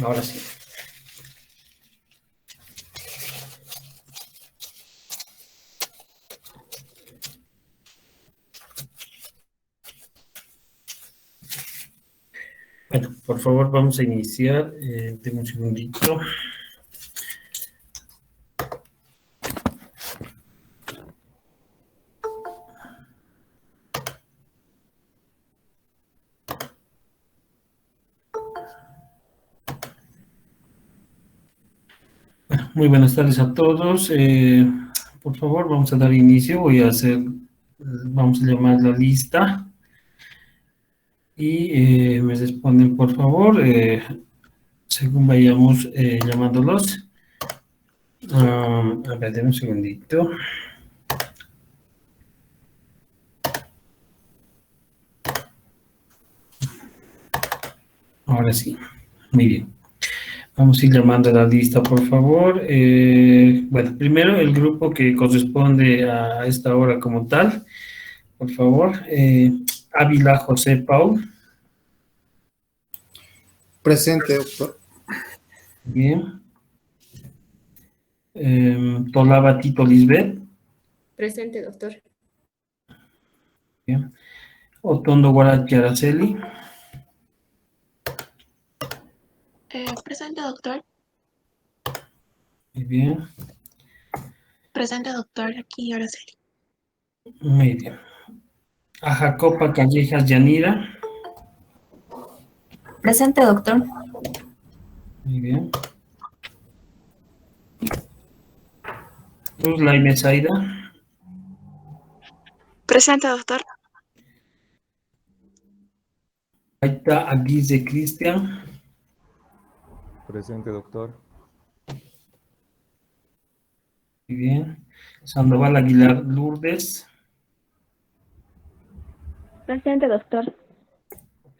Ahora sí. Bueno, por favor, vamos a iniciar. Deme un segundito. Muy buenas tardes a todos. Por favor, vamos a dar inicio. Vamos a llamar la lista y me responden, por favor, según vayamos llamándolos. A ver, denme un segundito. Ahora sí, muy bien. Vamos a ir llamando a la lista, por favor. Bueno, primero el grupo que corresponde a esta hora como tal, por favor. Ávila José Paul. Presente, doctor. Bien. Tolaba Tito Lisbeth. Presente, doctor. Bien. Otondo Guarachi Araceli. Presente, doctor. Muy bien. Presente, doctor. Aquí, Araceli. Muy bien. A Jacopa Callejas Yanira. Presente, doctor. Muy bien. Luz Laime Zaida. Presente, doctor. Aita Aguirre Cristian. Presente, doctor. Muy bien. Sandoval Aguilar Lourdes. Presente, doctor.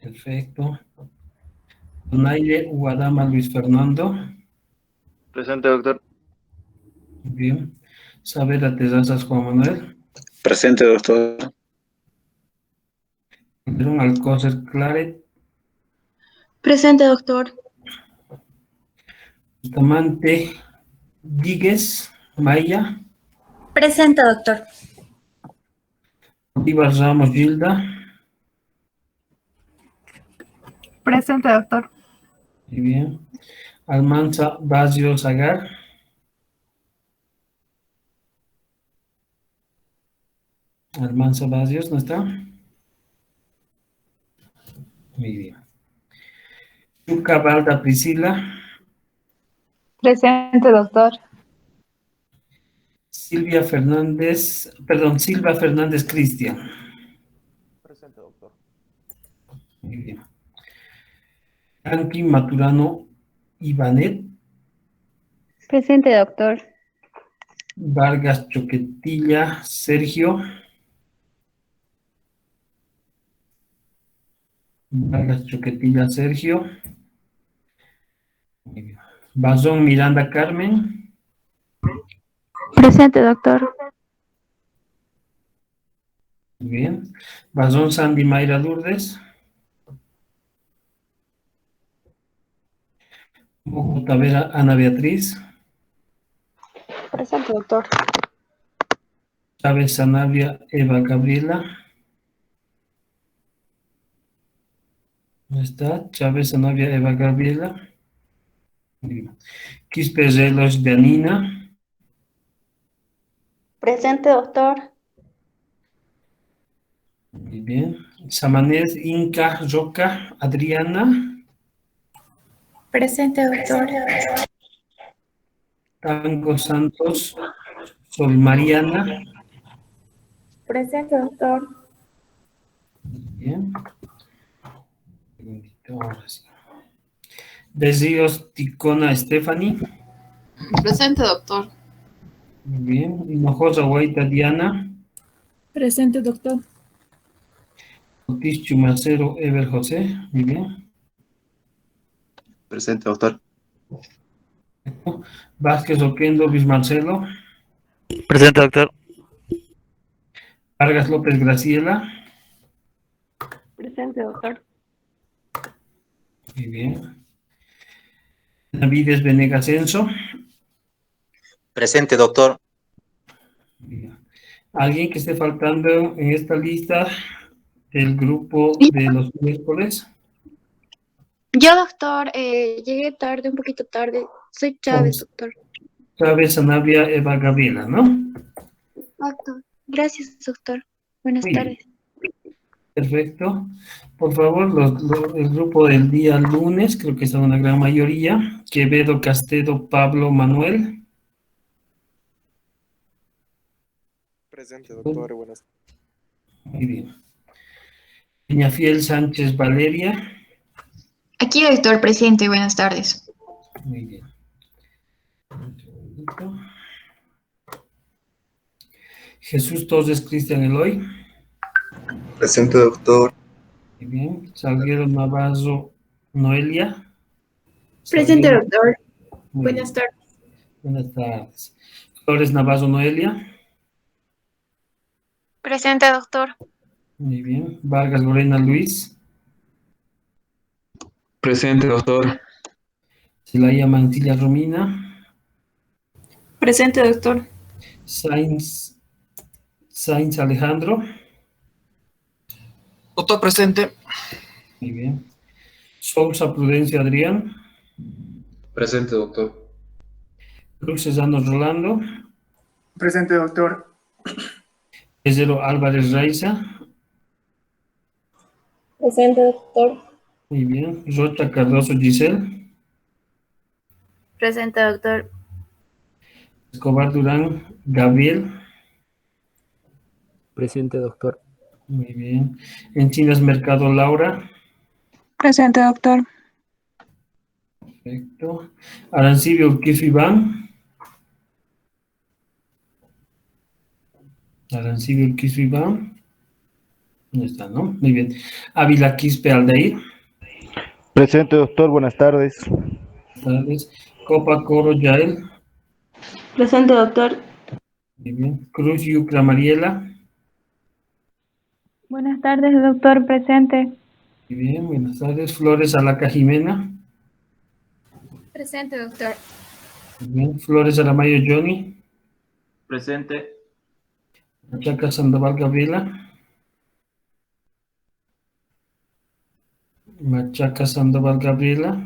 Perfecto. Donaire Uadama Luis Fernando. Presente, doctor. Muy bien. Saavedra Terrazas Juan Manuel. Presente, doctor. Calderón Alcócer Claret. Presente, doctor. Bustamante Díguez Maya. Presente, doctor. Rivas Ramos Gilda. Presente, doctor. Muy bien. Almanza Basio Zagar. Almanza Basios, ¿no está? Muy bien. Chuca Valda Priscila. Presente, doctor. Silvia Fernández Cristian. Presente, doctor. Muy bien. Franklin Maturano Ivanet. Presente, doctor. Vargas Choquetilla Sergio. Vargas Choquetilla Sergio. Muy bien. Bazón Miranda Carmen. Presente, doctor. Muy bien. Bazón Sandy Mayra Lourdes. Mojo Tavera Ana Beatriz. Presente, doctor. Chávez Sanabria Eva Gabriela. ¿No está? Chávez Sanabria Eva Gabriela. Muy bien. Quispe Relos de Anina. Presente, doctor. Muy bien. Samanés Inca Roca Adriana. Presente, doctor. Tango Santos Sol Mariana. Presente, doctor. Bien. Segundito, ahora sí. Desríos Ticona Stephanie. Presente, doctor. Muy bien. Hinojosa Guaita Diana. Presente, doctor. Otis Chumacero Ever José. Muy bien. Presente, doctor. Vázquez Oquendo Luis Marcelo. Presente, doctor. Vargas López Graciela. Presente, doctor. Muy bien. Navides Venegas Enzo. Presente, doctor. ¿Alguien que esté faltando en esta lista del grupo de los miércoles? Yo, doctor, llegué tarde, un poquito tarde. Soy Chávez, doctor. Chávez, Sanabria, Eva Gabriela, ¿no? Doctor. Gracias, doctor. Buenas Muy tardes. bien. Perfecto. Por favor, el grupo del día lunes, creo que está una gran mayoría. Quevedo, Castedo, Pablo, Manuel. Presente, doctor. Buenas tardes. Muy bien. Peñafiel, Sánchez, Valeria. Aquí, doctor, presente. Buenas tardes. Muy bien. Un segundito. Jesús Torres, Cristian Eloy. Presente, doctor. Muy bien. Salguero, Navarro, Noelia. Presente, Salguero. doctor. Muy Buenas bien. tardes. Buenas tardes. Flores, Navarro, Noelia. Presente, doctor. Muy bien. Vargas, Lorena, Luis. Presente, doctor. Celaya, Mancilla, Romina. Presente, doctor. Sainz, Alejandro. Doctor, presente. Muy bien. Sousa, Prudencio, Adrián. Presente, doctor. Cruz Cesano, Rolando. Presente, doctor. Ezero Álvarez, Raiza. Presente, doctor. Muy bien. Rocha Cardoso, Giselle. Presente, doctor. Escobar Durán, Gabriel. Presente, doctor. Muy bien. Encinas Mercado, Laura. Presente, doctor. Perfecto. Arancibio Urquizo, Iván. Arancibio Urquizo, Iván. No está, ¿no? Muy bien. Ávila Quispe, Aldair. Presente, doctor. Buenas tardes. Buenas tardes. Copa Coro, Yael. Presente, doctor. Muy bien. Cruz Yucra, Mariela. Buenas tardes, doctor. Presente. Muy bien. Buenas tardes. Flores Alaca, Jimena. Presente, doctor. Muy bien. Flores Aramayo, Johnny. Presente. Machaca Sandoval, Gabriela. Machaca Sandoval, Gabriela.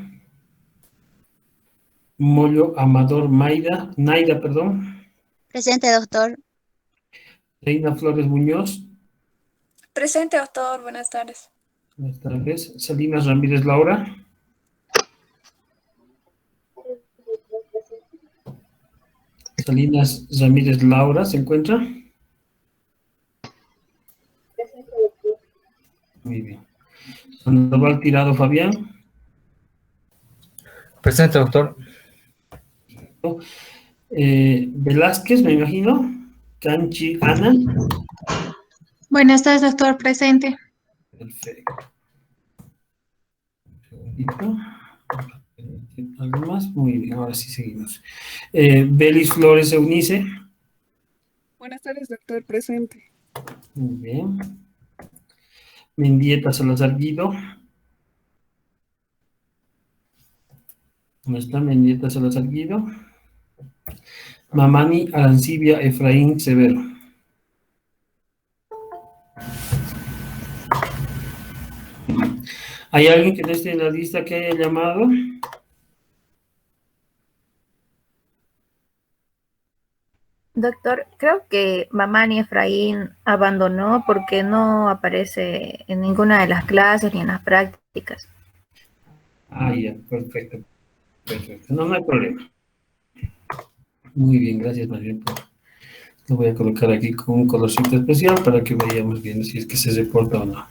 Mollo Amador, Naida, perdón. Presente, doctor. Reina Flores Muñoz. Presente, doctor. Buenas tardes. Buenas tardes. Salinas Ramírez, Laura. Salinas Ramírez, Laura, ¿se encuentra? Muy bien. Sandoval Tirado, Fabián. Presente, doctor. Velázquez, me imagino. Canchi, Ana. Buenas tardes, doctor, presente. Perfecto. Un segundito. ¿Algo más? Muy bien, ahora sí seguimos. Belis Flores Eunice. Buenas tardes, doctor, presente. Muy bien. Mendieta Salazar Guido. ¿Dónde está Mendieta Salazar Guido? Mamani Arancibia Efraín Severo. ¿Hay alguien que no esté en la lista que haya llamado? Doctor, creo que Mamani Efraín abandonó porque no aparece en ninguna de las clases ni en las prácticas. Ah, ya, perfecto. Perfecto, no hay problema. Muy bien, gracias más bien. Lo voy a colocar aquí con un colorcito especial para que vayamos viendo si es que se reporta o no.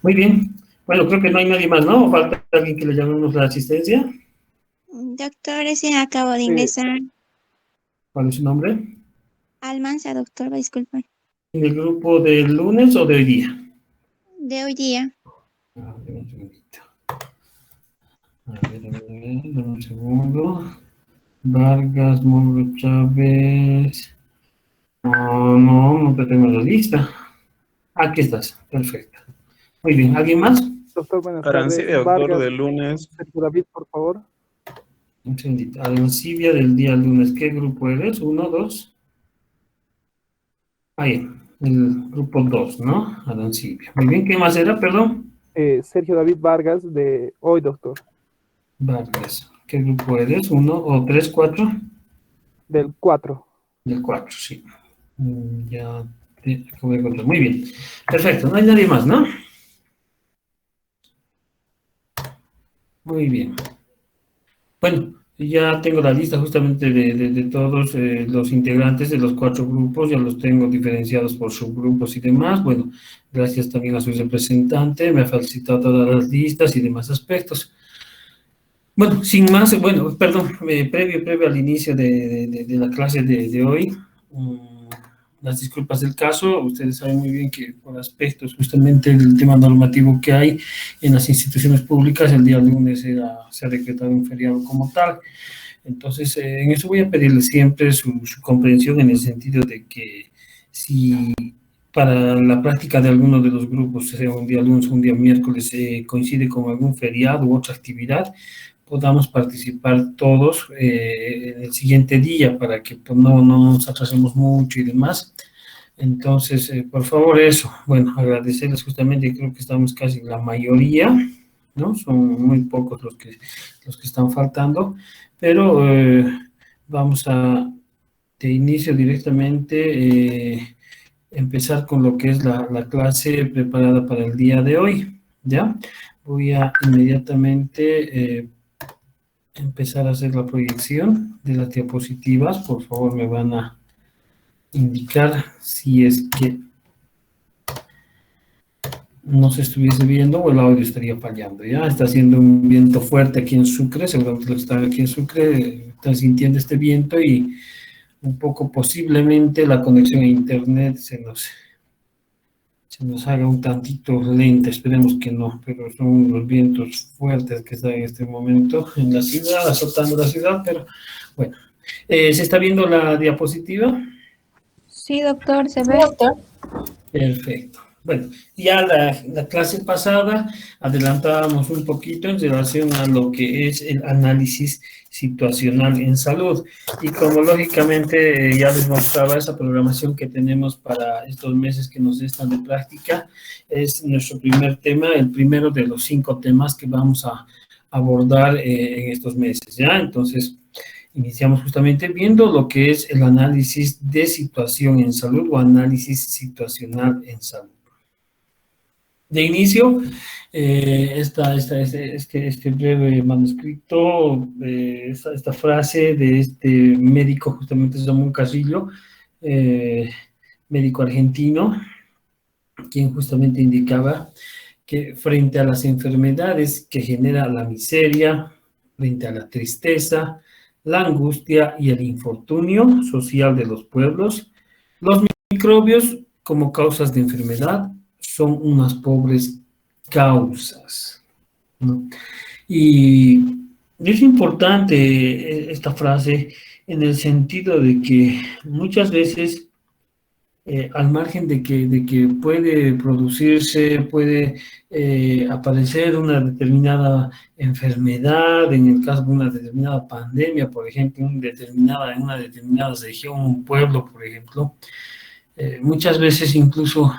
Muy bien. Bueno, creo que no hay nadie más, ¿no? ¿O falta alguien que le llamemos la asistencia? Doctor, ese acabo de ingresar. ¿Cuál es su nombre? Almanza, doctor, disculpe. ¿En el grupo del lunes o de hoy día? De hoy día. A ver, un segundito. Dame un segundo. Vargas, Moro, Chávez. No te tengo en la lista. Aquí estás, perfecto. Muy bien, ¿alguien más? Doctor, buenas Arancibia, tardes. doctor, Vargas, del lunes. David, por favor. Un segundito. Arancibia del día lunes. ¿Qué grupo eres? ¿1, 2? Ahí, el grupo 2, ¿no? Arancibia. Muy bien, ¿qué más era, perdón? Sergio David Vargas de hoy, doctor. Vargas. ¿Qué grupo eres? ¿1 o 3, 4? Del 4. Del 4, sí. Ya te acabo de encontrar. Muy bien. Perfecto, no hay nadie más, ¿no? Muy bien. Bueno, ya tengo la lista justamente de todos los integrantes de los 4 grupos, ya los tengo diferenciados por subgrupos y demás. Bueno, gracias también a su representante, me ha facilitado todas las listas y demás aspectos. Bueno, sin más, bueno, perdón, previo al inicio de la clase de hoy, las disculpas del caso, ustedes saben muy bien que por aspectos justamente del tema normativo que hay en las instituciones públicas, el día lunes se ha decretado un feriado como tal. Entonces, en eso voy a pedirles siempre su comprensión en el sentido de que si para la práctica de alguno de los grupos, sea un día lunes o un día miércoles, coincide con algún feriado u otra actividad, podamos participar todos en el siguiente día para que pues, no nos atrasemos mucho y demás. Entonces, por favor, eso. Bueno, agradecerles justamente, creo que estamos casi la mayoría, ¿no? Son muy pocos los que están faltando, pero vamos a, de inicio directamente, empezar con lo que es la clase preparada para el día de hoy, ¿ya? Voy a inmediatamente empezar a hacer la proyección de las diapositivas. Por favor, me van a indicar si es que no se estuviese viendo o el audio estaría fallando, ¿ya? Está haciendo un viento fuerte aquí en Sucre, seguramente los que están aquí en Sucre están sintiendo este viento y un poco posiblemente la conexión a internet se nos haga un tantito lenta, esperemos que no, pero son los vientos fuertes que están en este momento en la ciudad, azotando la ciudad, pero bueno. ¿Se está viendo la diapositiva? Sí, doctor, se ve. Perfecto. Bueno, ya la clase pasada adelantábamos un poquito en relación a lo que es el análisis situacional en salud. Y como lógicamente ya les mostraba esa programación que tenemos para estos meses que nos están de práctica, es nuestro primer tema, el primero de los 5 temas que vamos a abordar en estos meses, ¿ya? Entonces, iniciamos justamente viendo lo que es el análisis de situación en salud o análisis situacional en salud. De inicio, este breve manuscrito, esta frase de este médico, justamente Ramón Carrillo, médico argentino, quien justamente indicaba que frente a las enfermedades que genera la miseria, frente a la tristeza, la angustia y el infortunio social de los pueblos, los microbios como causas de enfermedad son unas pobres causas, ¿no? Y es importante esta frase en el sentido de que muchas veces, al margen de que puede producirse, puede aparecer una determinada enfermedad, en el caso de una determinada pandemia, por ejemplo, en una determinada región, un pueblo, por ejemplo, muchas veces incluso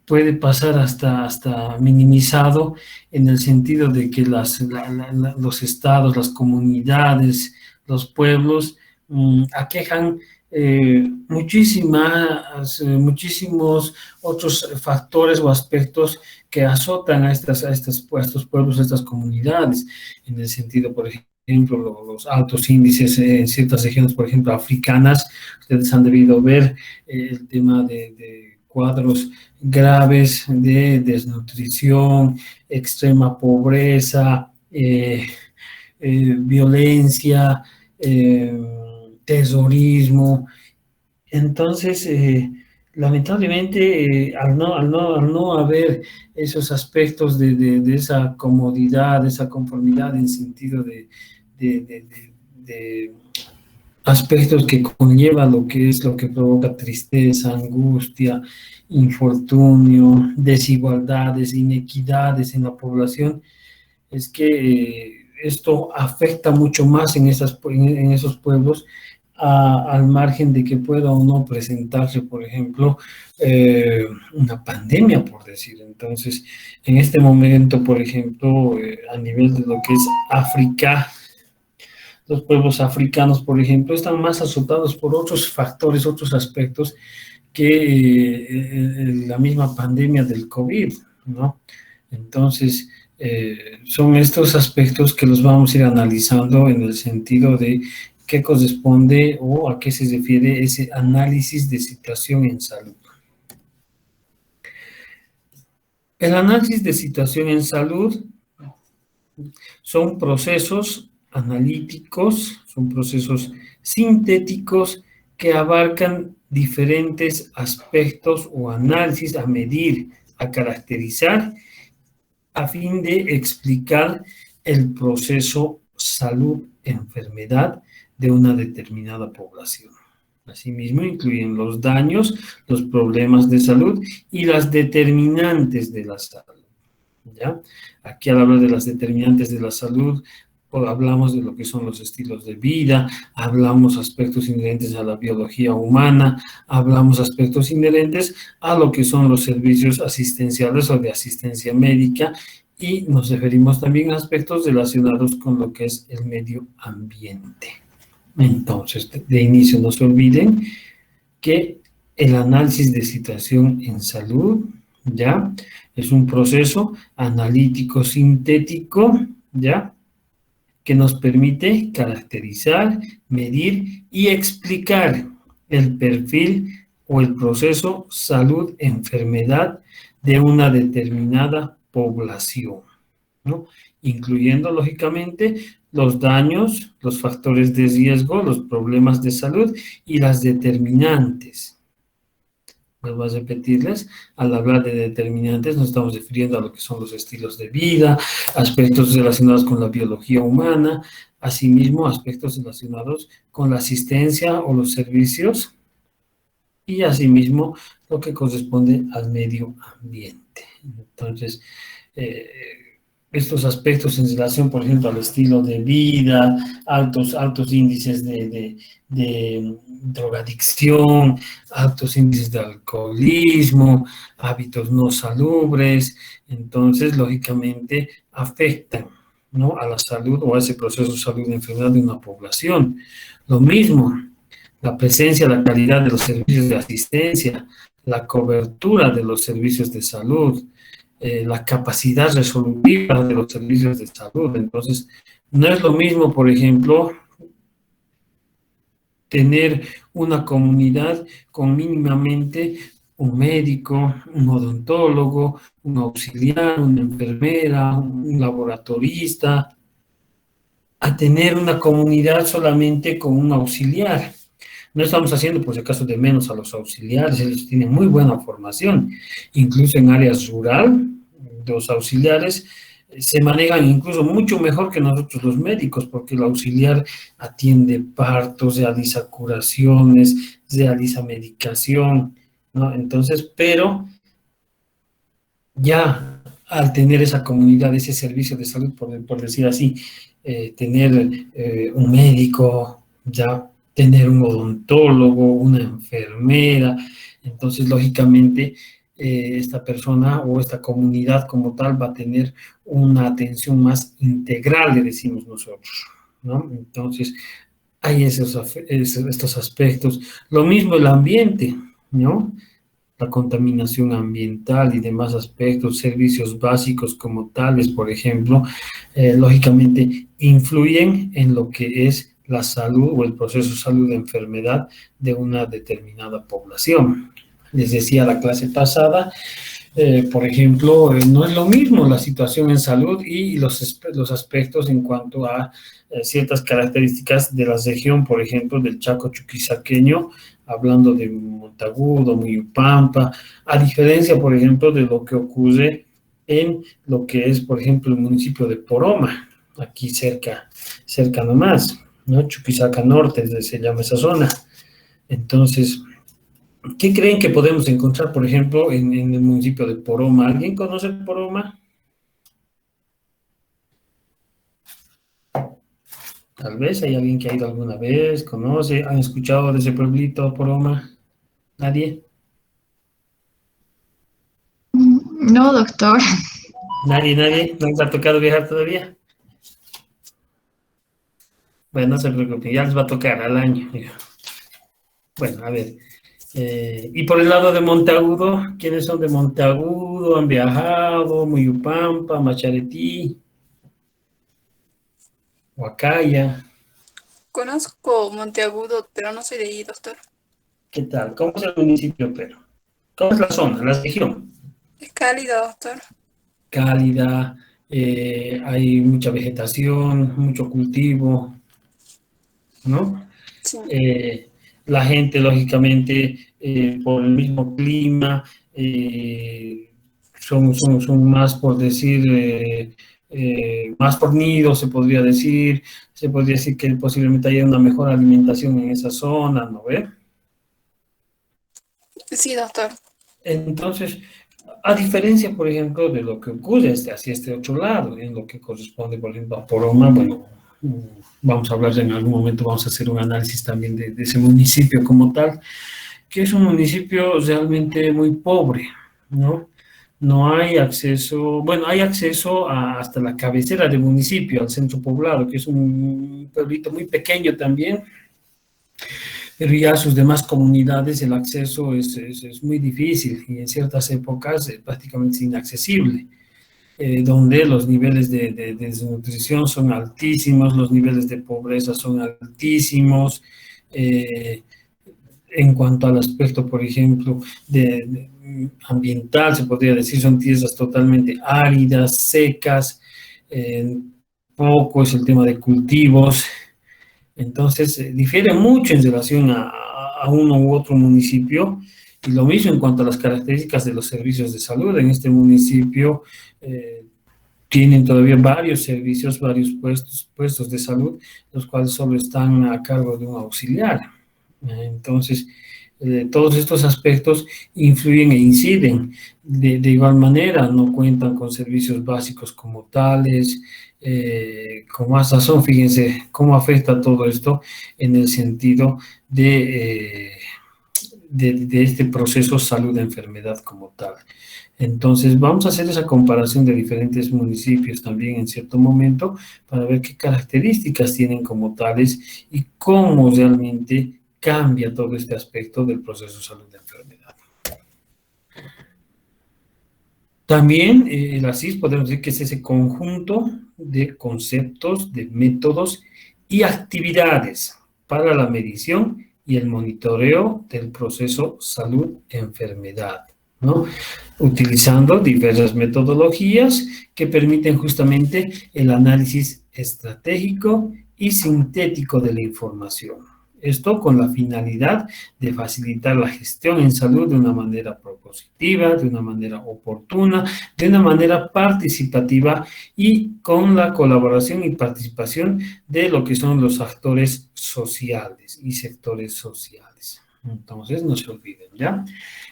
puede pasar hasta minimizado en el sentido de que los estados, las comunidades, los pueblos aquejan muchísimos otros factores o aspectos que azotan a estos pueblos, a estas comunidades, en el sentido, por ejemplo, los altos índices en ciertas regiones, por ejemplo, africanas. Ustedes han debido ver el tema de cuadros graves de desnutrición, extrema pobreza, violencia, terrorismo. Entonces, lamentablemente, al no haber esos aspectos de esa comodidad, de esa conformidad en sentido de aspectos que conlleva lo que provoca tristeza, angustia, infortunio, desigualdades, inequidades en la población, es que esto afecta mucho más en esos pueblos, al margen de que pueda o no presentarse, por ejemplo, una pandemia, por decir. Entonces, en este momento, por ejemplo, a nivel de lo que es África, los pueblos africanos, por ejemplo, están más azotados por otros factores, otros aspectos que la misma pandemia del COVID, ¿no? Entonces, son estos aspectos que los vamos a ir analizando en el sentido de qué corresponde o a qué se refiere ese análisis de situación en salud. El análisis de situación en salud son procesos analíticos, son procesos sintéticos que abarcan diferentes aspectos o análisis a medir, a caracterizar, a fin de explicar el proceso salud-enfermedad de una determinada población. Asimismo, incluyen los daños, los problemas de salud y las determinantes de la salud, ¿ya? Aquí al hablar de las determinantes de la salud, hablamos de lo que son los estilos de vida, hablamos aspectos inherentes a la biología humana, hablamos aspectos inherentes a lo que son los servicios asistenciales o de asistencia médica, y nos referimos también a aspectos relacionados con lo que es el medio ambiente. Entonces, de inicio no se olviden que el análisis de situación en salud, ¿ya?, es un proceso analítico sintético, ¿ya?, que nos permite caracterizar, medir y explicar el perfil o el proceso salud-enfermedad de una determinada población, ¿no?, incluyendo, lógicamente, los daños, los factores de riesgo, los problemas de salud y las determinantes. Vuelvo a repetirles, al hablar de determinantes nos estamos refiriendo a lo que son los estilos de vida, aspectos relacionados con la biología humana, asimismo aspectos relacionados con la asistencia o los servicios, y asimismo lo que corresponde al medio ambiente. Entonces, estos aspectos en relación, por ejemplo, al estilo de vida, altos índices de drogadicción, altos índices de alcoholismo, hábitos no salubres, entonces, lógicamente, afectan, ¿no?, a la salud o a ese proceso de salud y enfermedad de una población. Lo mismo, la presencia, la calidad de los servicios de asistencia, la cobertura de los servicios de salud, la capacidad resolutiva de los servicios de salud. Entonces, no es lo mismo, por ejemplo, tener una comunidad con mínimamente un médico, un odontólogo, un auxiliar, una enfermera, un laboratorista, a tener una comunidad solamente con un auxiliar. No estamos haciendo, por si acaso, de menos a los auxiliares, ellos tienen muy buena formación, incluso en áreas rural, los auxiliares se manejan incluso mucho mejor que nosotros los médicos, porque el auxiliar atiende partos, realiza curaciones, realiza medicación, ¿no? Entonces, pero ya al tener esa comunidad, ese servicio de salud, por decir así, tener un médico, ya tener un odontólogo, una enfermera, entonces lógicamente esta persona o esta comunidad como tal va a tener una atención más integral, le decimos nosotros, ¿no? Entonces hay estos aspectos. Lo mismo el ambiente, ¿no?, la contaminación ambiental y demás aspectos, servicios básicos como tales, por ejemplo, lógicamente influyen en lo que es la salud o el proceso de salud de enfermedad de una determinada población. Les decía la clase pasada, por ejemplo, no es lo mismo la situación en salud y los aspectos en cuanto a ciertas características de la región, por ejemplo, del Chaco chuquisaqueño, hablando de Montagudo, Muyupampa, a diferencia, por ejemplo, de lo que ocurre en lo que es, por ejemplo, el municipio de Poroma, aquí cerca nomás, ¿no?, Chuquisaca Norte, se llama esa zona. Entonces, ¿qué creen que podemos encontrar, por ejemplo, en el municipio de Poroma? ¿Alguien conoce Poroma? Tal vez hay alguien que ha ido alguna vez, conoce, han escuchado de ese pueblito, Poroma. ¿Nadie? No, doctor. ¿Nadie? ¿No les ha tocado viajar todavía? Bueno, no se preocupen, ya les va a tocar al año. Bueno, a ver. Y por el lado de Monteagudo, ¿quiénes son de Monteagudo? ¿Han viajado? Muyupampa, Macharetí, Huacaya. Conozco Monteagudo, pero no soy de ahí, doctor. ¿Qué tal? ¿Cómo es el municipio, pero? ¿Cómo es la zona, la región? Es cálido, doctor. Cálida, hay mucha vegetación, mucho cultivo, ¿no? Sí. La gente, lógicamente, por el mismo clima, son más, por decir, más fornidos, se podría decir que posiblemente haya una mejor alimentación en esa zona, ¿no ve? Sí, doctor. Entonces, a diferencia, por ejemplo, de lo que ocurre hacia este otro lado, en lo que corresponde, por ejemplo, a Poroma, bueno, vamos a hablar en algún momento, vamos a hacer un análisis también de ese municipio como tal, que es un municipio realmente muy pobre, ¿no? No hay acceso, bueno, hay acceso hasta la cabecera del municipio, al centro poblado, que es un pueblito muy pequeño también, pero ya a sus demás comunidades el acceso es muy difícil y en ciertas épocas prácticamente es inaccesible, donde los niveles de desnutrición son altísimos, los niveles de pobreza son altísimos, en cuanto al aspecto, por ejemplo, ambiental, se podría decir, son tierras totalmente áridas, secas, poco es el tema de cultivos. Entonces, difiere mucho en relación a uno u otro municipio, y lo mismo en cuanto a las características de los servicios de salud. En este municipio tienen todavía varios servicios, varios puestos de salud, los cuales solo están a cargo de un auxiliar. Entonces, todos estos aspectos influyen e inciden. De igual manera, no cuentan con servicios básicos como tales. Con más razón, fíjense cómo afecta todo esto en el sentido de este proceso salud-enfermedad como tal. Entonces, vamos a hacer esa comparación de diferentes municipios también en cierto momento para ver qué características tienen como tales y cómo realmente cambia todo este aspecto del proceso salud-enfermedad. También el ASIS podemos decir que es ese conjunto de conceptos, de métodos y actividades para la medición y el monitoreo del proceso salud-enfermedad, ¿no? Utilizando diversas metodologías que permiten justamente el análisis estratégico y sintético de la información. Esto con la finalidad de facilitar la gestión en salud de una manera propositiva, de una manera oportuna, de una manera participativa y con la colaboración y participación de lo que son los actores sociales y sectores sociales. Entonces, no se olviden, ¿ya?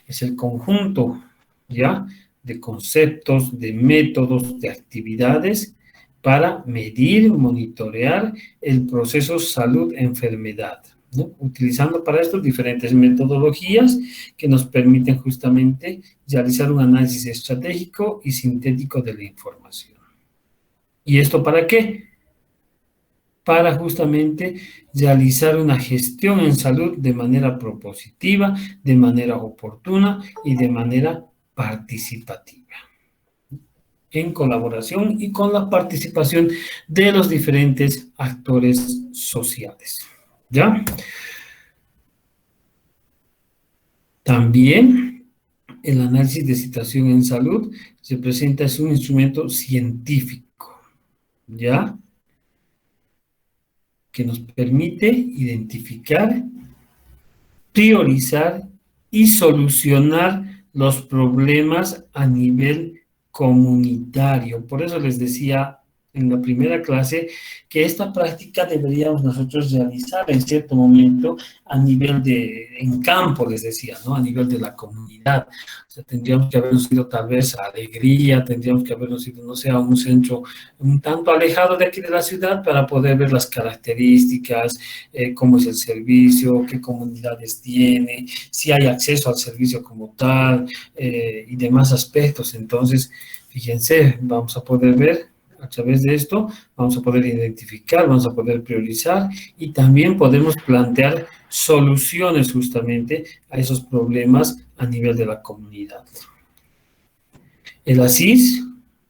Es el conjunto, ¿ya?, de conceptos, de métodos, de actividades para medir, monitorear el proceso salud-enfermedad, ¿no? Utilizando para esto diferentes metodologías que nos permiten justamente realizar un análisis estratégico y sintético de la información. ¿Y esto para qué? Para justamente realizar una gestión en salud de manera propositiva, de manera oportuna y de manera participativa, en colaboración y con la participación de los diferentes actores sociales, ¿ya? También el análisis de situación en salud se presenta as un instrumento científico, ¿ya?, que nos permite identificar, priorizar y solucionar los problemas a nivel comunitario. Por eso les decía en la primera clase que esta práctica deberíamos nosotros realizar en cierto momento a nivel en campo, les decía, ¿no? A nivel de la comunidad. O sea, tendríamos que habernos ido tal vez a Alegría, tendríamos que habernos ido, no sé, a un centro un tanto alejado de aquí de la ciudad para poder ver las características, cómo es el servicio, qué comunidades tiene, si hay acceso al servicio como tal, y demás aspectos. Entonces, fíjense, vamos a poder ver a través de esto, vamos a poder identificar, vamos a poder priorizar y también podemos plantear soluciones justamente a esos problemas a nivel de la comunidad. El ASIS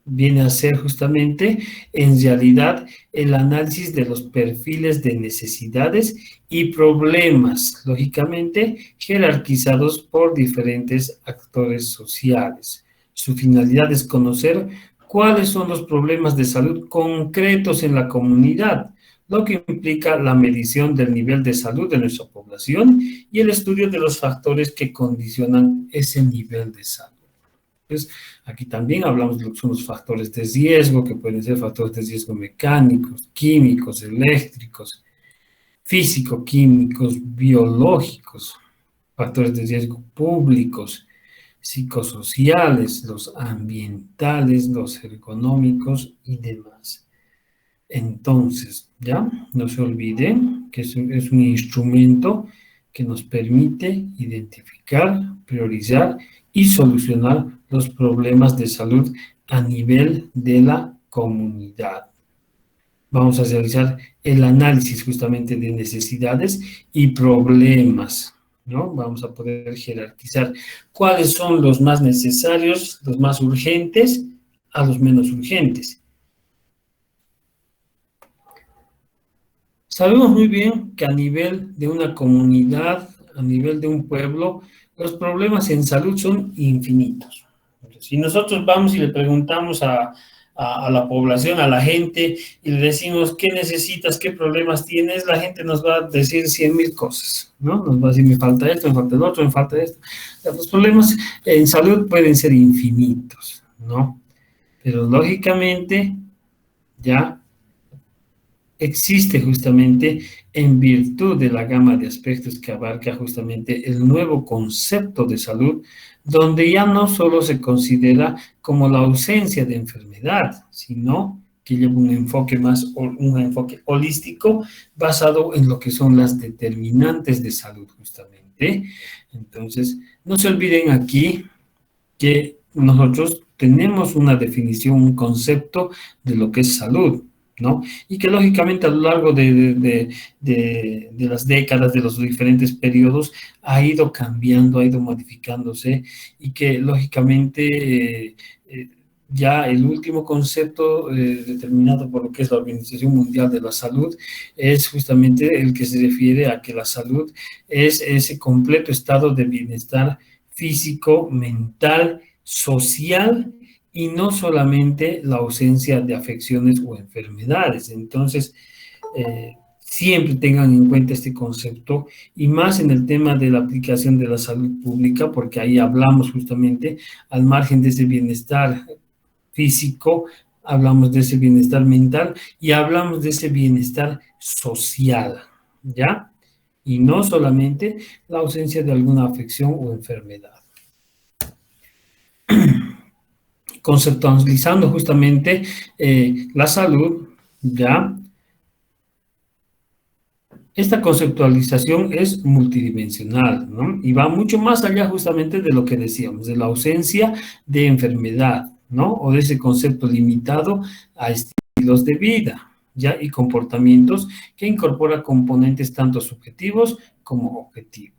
viene a ser justamente, en realidad, el análisis de los perfiles de necesidades y problemas, lógicamente, jerarquizados por diferentes actores sociales. Su finalidad es conocer cuáles son los problemas de salud concretos en la comunidad, lo que implica la medición del nivel de salud de nuestra población y el estudio de los factores que condicionan ese nivel de salud. Entonces, aquí también hablamos de lo que son los factores de riesgo, que pueden ser factores de riesgo mecánicos, químicos, eléctricos, físico-químicos, biológicos, factores de riesgo públicos, psicosociales, los ambientales, los ergonómicos y demás. Entonces, ya, no se olviden que es un instrumento que nos permite identificar, priorizar y solucionar los problemas de salud a nivel de la comunidad. Vamos a realizar el análisis justamente de necesidades y problemas, ¿no? Vamos a poder jerarquizar cuáles son los más necesarios, los más urgentes, a los menos urgentes. Sabemos muy bien que a nivel de una comunidad, a nivel de un pueblo, los problemas en salud son infinitos. Si nosotros vamos y le preguntamos a la población, a la gente, y le decimos, ¿qué necesitas? ¿Qué problemas tienes? La gente nos va a decir 100,000 cosas, ¿no? Nos va a decir, me falta esto, me falta el otro, me falta esto. O sea, los problemas en salud pueden ser infinitos, ¿no? Pero lógicamente, ya existe justamente, en virtud de la gama de aspectos que abarca justamente el nuevo concepto de salud, donde ya no solo se considera como la ausencia de enfermedad, sino que lleva un enfoque holístico basado en lo que son las determinantes de salud justamente. Entonces, no se olviden aquí que nosotros tenemos una definición, un concepto de lo que es salud, ¿no? Y que lógicamente a lo largo de las décadas, de los diferentes periodos, ha ido cambiando, ha ido modificándose, y que lógicamente ya el último concepto determinado por lo que es la Organización Mundial de la Salud es justamente el que se refiere a que la salud es ese completo estado de bienestar físico, mental, social, y no solamente la ausencia de afecciones o enfermedades. Entonces, siempre tengan en cuenta este concepto, y más en el tema de la aplicación de la salud pública, porque ahí hablamos justamente, al margen de ese bienestar físico, hablamos de ese bienestar mental y hablamos de ese bienestar social, ¿ya? Y no solamente la ausencia de alguna afección o enfermedad. Conceptualizando justamente la salud, ¿ya? Esta conceptualización es multidimensional, ¿no? Y va mucho más allá justamente de lo que decíamos, de la ausencia de enfermedad, ¿no? O de ese concepto limitado a estilos de vida, ¿ya? Y comportamientos que incorpora componentes tanto subjetivos como objetivos.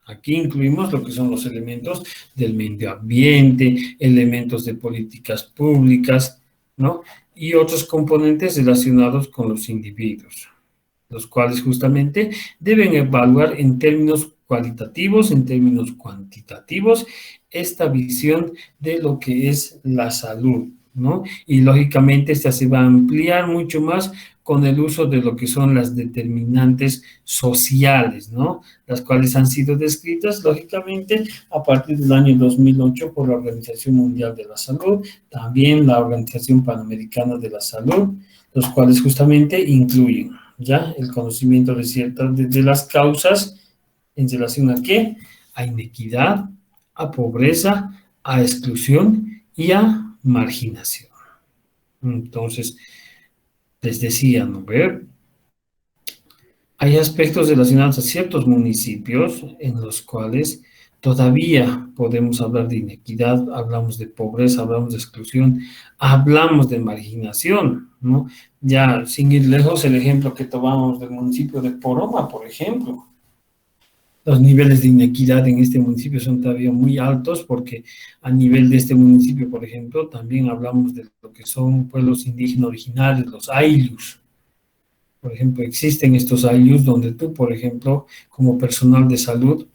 Aquí incluimos lo que son los elementos del medio ambiente, elementos de políticas públicas, ¿no? Y otros componentes relacionados con los individuos, los cuales justamente deben evaluar en términos cualitativos, en términos cuantitativos, esta visión de lo que es la salud, ¿no? Y lógicamente esta se va a ampliar mucho más con el uso de lo que son las determinantes sociales, ¿no? Las cuales han sido descritas, lógicamente, a partir del año 2008 por la Organización Mundial de la Salud, también la Organización Panamericana de la Salud, los cuales justamente incluyen ya el conocimiento de ciertas de las causas en relación a qué, a inequidad, a pobreza, a exclusión y a marginación. Entonces, les decía, ¿no ve? Hay aspectos relacionados a ciertos municipios en los cuales todavía podemos hablar de inequidad, hablamos de pobreza, hablamos de exclusión, hablamos de marginación, ¿no? Ya sin ir lejos, el ejemplo que tomamos del municipio de Poroma, por ejemplo. Los niveles de inequidad en este municipio son todavía muy altos porque a nivel de este municipio, por ejemplo, también hablamos de lo que son pueblos indígenas originarios, los ayllus. Por ejemplo, existen estos ayllus donde tú, por ejemplo, como personal de salud,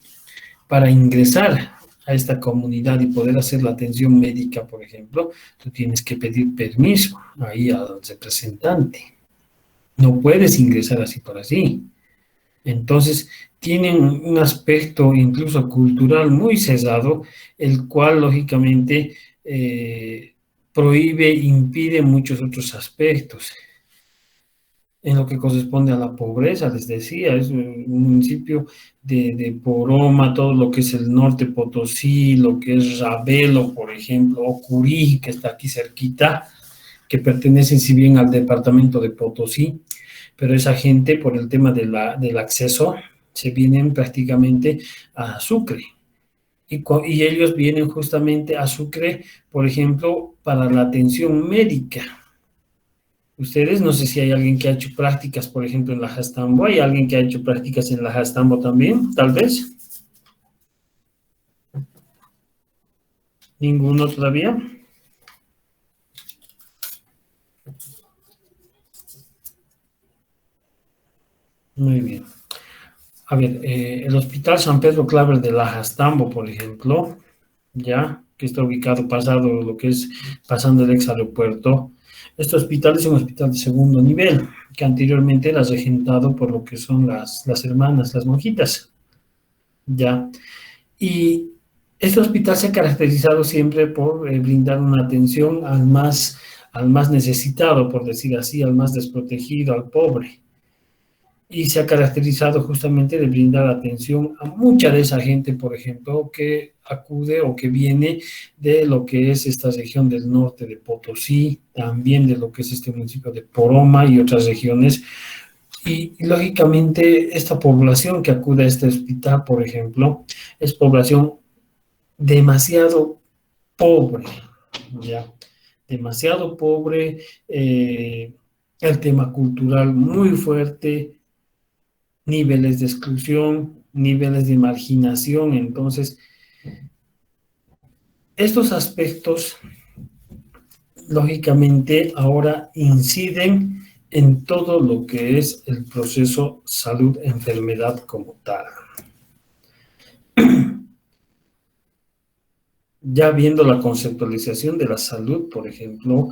para ingresar a esta comunidad y poder hacer la atención médica, por ejemplo, tú tienes que pedir permiso ahí al representante. No puedes ingresar así por así. Entonces, tienen un aspecto incluso cultural muy sesgado, el cual, lógicamente, prohíbe, impide muchos otros aspectos. En lo que corresponde a la pobreza, les decía, es un municipio de Poroma, todo lo que es el norte Potosí, lo que es Ravelo, por ejemplo, o Curí, que está aquí cerquita, que pertenecen si bien al departamento de Potosí, pero esa gente, por el tema del acceso, se vienen prácticamente a Sucre. Y ellos vienen justamente a Sucre, por ejemplo, para la atención médica. Ustedes, no sé si hay alguien que ha hecho prácticas, por ejemplo, en la Jastambo. ¿Hay alguien que ha hecho prácticas en la Jastambo también, tal vez? ¿Ninguno todavía? Muy bien. A ver, el Hospital San Pedro Claver de la Jastambo, por ejemplo, ya, que está ubicado pasando el ex aeropuerto. Este hospital es un hospital de segundo nivel, que anteriormente era regentado por lo que son las hermanas, las monjitas, ya. Y este hospital se ha caracterizado siempre por brindar una atención al más necesitado, por decir así, al más desprotegido, al pobre. Y se ha caracterizado justamente de brindar atención a mucha de esa gente, por ejemplo, que acude o que viene de lo que es esta región del norte de Potosí, también de lo que es este municipio de Poroma y otras regiones. Y lógicamente esta población que acude a este hospital, por ejemplo, es población demasiado pobre, ¿ya? Demasiado pobre, el tema cultural muy fuerte, niveles de exclusión, niveles de marginación. Entonces, estos aspectos, lógicamente, ahora inciden en todo lo que es el proceso salud-enfermedad como tal. Ya viendo la conceptualización de la salud, por ejemplo,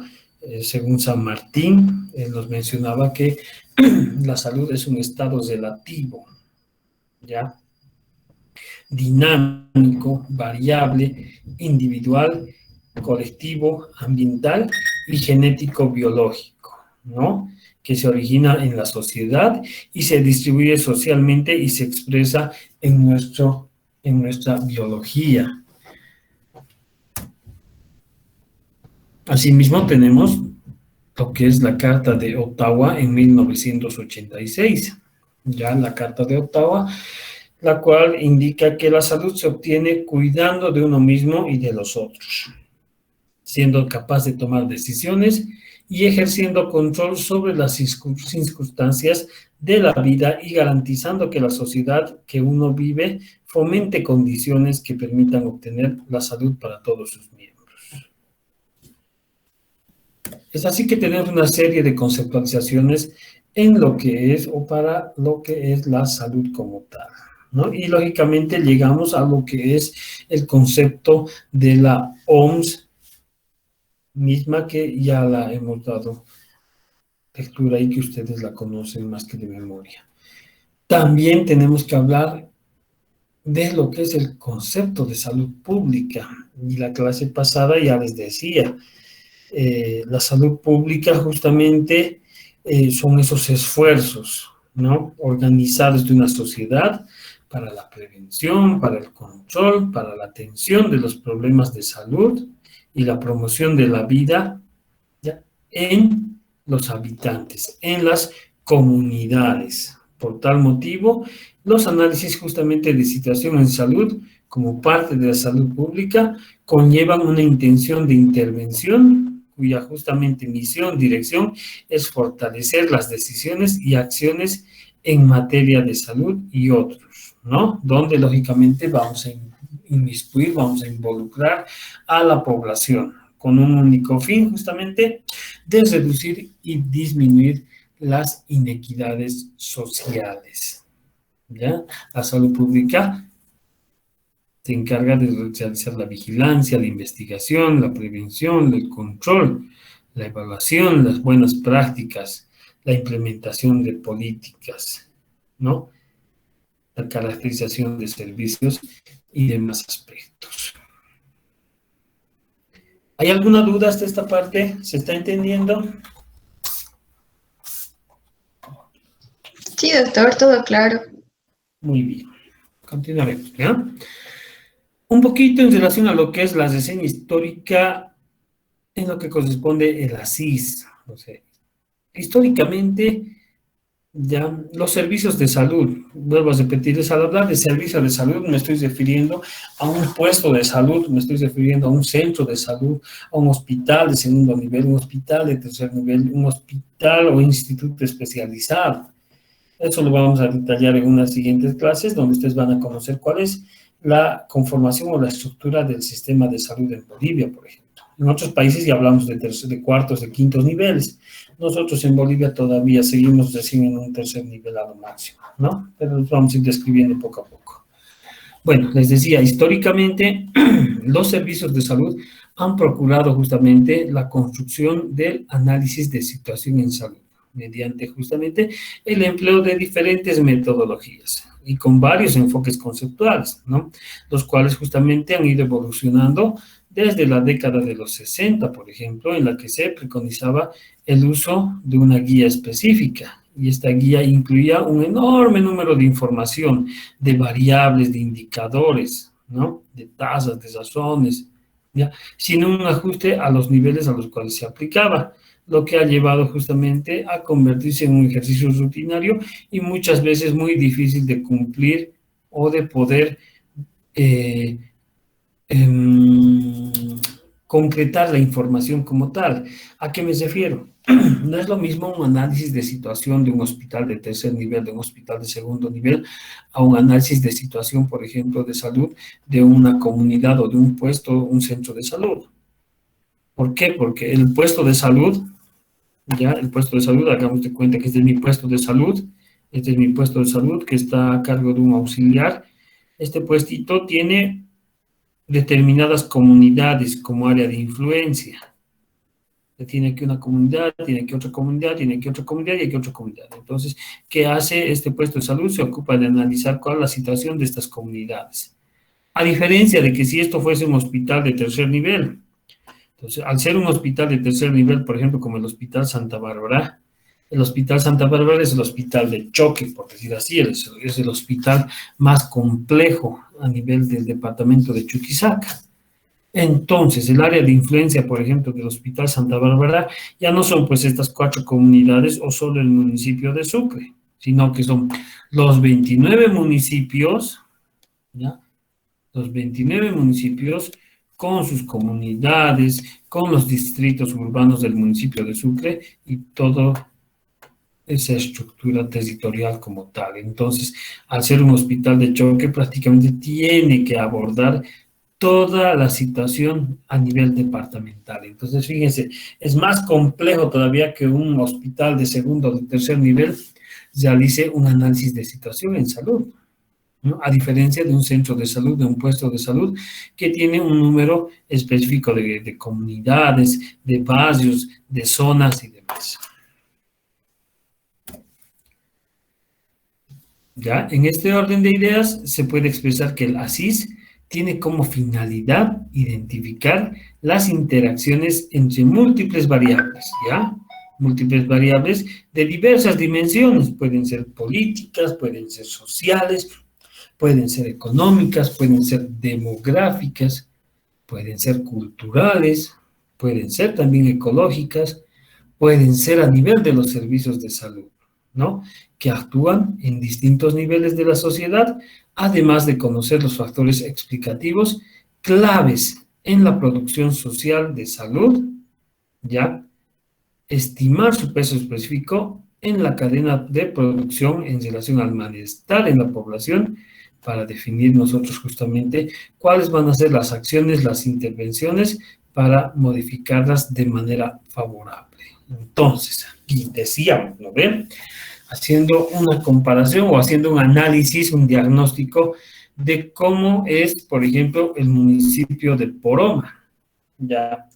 según San Martín, él nos mencionaba que la salud es un estado relativo, ¿ya? Dinámico, variable, individual, colectivo, ambiental y genético-biológico, ¿no? Que se origina en la sociedad y se distribuye socialmente y se expresa en nuestra biología. Asimismo, tenemos lo que es la Carta de Ottawa en 1986, ya la Carta de Ottawa, la cual indica que la salud se obtiene cuidando de uno mismo y de los otros, siendo capaz de tomar decisiones y ejerciendo control sobre las circunstancias de la vida y garantizando que la sociedad que uno vive fomente condiciones que permitan obtener la salud para todos sus miembros. Es así que tenemos una serie de conceptualizaciones en lo que es o para lo que es la salud como tal, ¿no? Y lógicamente llegamos a lo que es el concepto de la OMS misma, que ya la hemos dado lectura ahí que ustedes la conocen más que de memoria. También tenemos que hablar de lo que es el concepto de salud pública. Y la clase pasada ya les decía, la salud pública justamente son esos esfuerzos, ¿no?, organizados de una sociedad para la prevención, para el control, para la atención de los problemas de salud y la promoción de la vida, ¿ya?, en los habitantes, en las comunidades. Por tal motivo, los análisis justamente de situación en salud, como parte de la salud pública, conllevan una intención de intervención, cuya justamente misión, dirección, es fortalecer las decisiones y acciones en materia de salud y otros, ¿no? Donde, lógicamente, vamos a inmiscuir, vamos a involucrar a la población, con un único fin, justamente, de reducir y disminuir las inequidades sociales, ¿ya? La salud pública se encarga de realizar la vigilancia, la investigación, la prevención, el control, la evaluación, las buenas prácticas, la implementación de políticas, ¿no?, la caracterización de servicios y demás aspectos. ¿Hay alguna duda hasta esta parte? ¿Se está entendiendo? Sí, doctor, todo claro. Muy bien. Continuaremos, ¿ya? Un poquito en relación a lo que es la reseña histórica en lo que corresponde el ASIS. O sea, históricamente, ya los servicios de salud, vuelvo a repetirles, al hablar de servicios de salud me estoy refiriendo a un puesto de salud, me estoy refiriendo a un centro de salud, a un hospital de segundo nivel, un hospital de tercer nivel, un hospital o instituto especializado. Eso lo vamos a detallar en unas siguientes clases, donde ustedes van a conocer cuál es la conformación o la estructura del sistema de salud en Bolivia, por ejemplo. En otros países ya hablamos de cuartos, de quintos niveles. Nosotros en Bolivia todavía seguimos recién en un tercer nivel a lo máximo, ¿no? Pero los vamos a ir describiendo poco a poco. Bueno, les decía, históricamente los servicios de salud han procurado justamente la construcción del análisis de situación en salud, mediante justamente el empleo de diferentes metodologías y con varios enfoques conceptuales, ¿no?, los cuales justamente han ido evolucionando desde la década de los 60, por ejemplo, en la que se preconizaba el uso de una guía específica, y esta guía incluía un enorme número de información, de variables, de indicadores, ¿no?, de tasas, de razones, ¿ya?, sin un ajuste a los niveles a los cuales se aplicaba, lo que ha llevado justamente a convertirse en un ejercicio rutinario y muchas veces muy difícil de cumplir o de poder concretar la información como tal. ¿A qué me refiero? No es lo mismo un análisis de situación de un hospital de tercer nivel, de un hospital de segundo nivel, a un análisis de situación, por ejemplo, de salud de una comunidad o de un puesto, un centro de salud. ¿Por qué? Porque el puesto de salud, ya, el puesto de salud, hagamos de cuenta que este es mi puesto de salud, este es mi puesto de salud que está a cargo de un auxiliar. Este puestito tiene determinadas comunidades como área de influencia. Tiene que una comunidad, tiene que otra comunidad, tiene que otra comunidad y hay que otra comunidad. Entonces, ¿qué hace este puesto de salud? Se ocupa de analizar cuál es la situación de estas comunidades. A diferencia de que si esto fuese un hospital de tercer nivel. Entonces, al ser un hospital de tercer nivel, por ejemplo, como el Hospital Santa Bárbara, el Hospital Santa Bárbara es el hospital de choque, por decir así, es el hospital más complejo a nivel del departamento de Chuquisaca. Entonces, el área de influencia, por ejemplo, del Hospital Santa Bárbara, ya no son pues estas 4 comunidades o solo el municipio de Sucre, sino que son los 29 municipios, ¿ya? Los 29 municipios con sus comunidades, con los distritos urbanos del municipio de Sucre y toda esa estructura territorial como tal. Entonces, al ser un hospital de choque, prácticamente tiene que abordar toda la situación a nivel departamental. Entonces, fíjense, es más complejo todavía que un hospital de segundo o de tercer nivel realice un análisis de situación en salud, ¿no? A diferencia de un centro de salud, de un puesto de salud, que tiene un número específico de comunidades, de barrios, de zonas y demás. ¿Ya? En este orden de ideas se puede expresar que el ASIS tiene como finalidad identificar las interacciones entre múltiples variables, ¿ya? Múltiples variables de diversas dimensiones, pueden ser políticas, pueden ser sociales, pueden ser económicas, pueden ser demográficas, pueden ser culturales, pueden ser también ecológicas, pueden ser a nivel de los servicios de salud, ¿no? Que actúan en distintos niveles de la sociedad, además de conocer los factores explicativos claves en la producción social de salud, ¿ya? Estimar su peso específico en la cadena de producción en relación al malestar en la población, para definir nosotros justamente cuáles van a ser las acciones, las intervenciones para modificarlas de manera favorable. Entonces, aquí decíamos, ¿no ven? Haciendo una comparación o haciendo un análisis, un diagnóstico de cómo es, por ejemplo, el municipio de Poroma. Ya.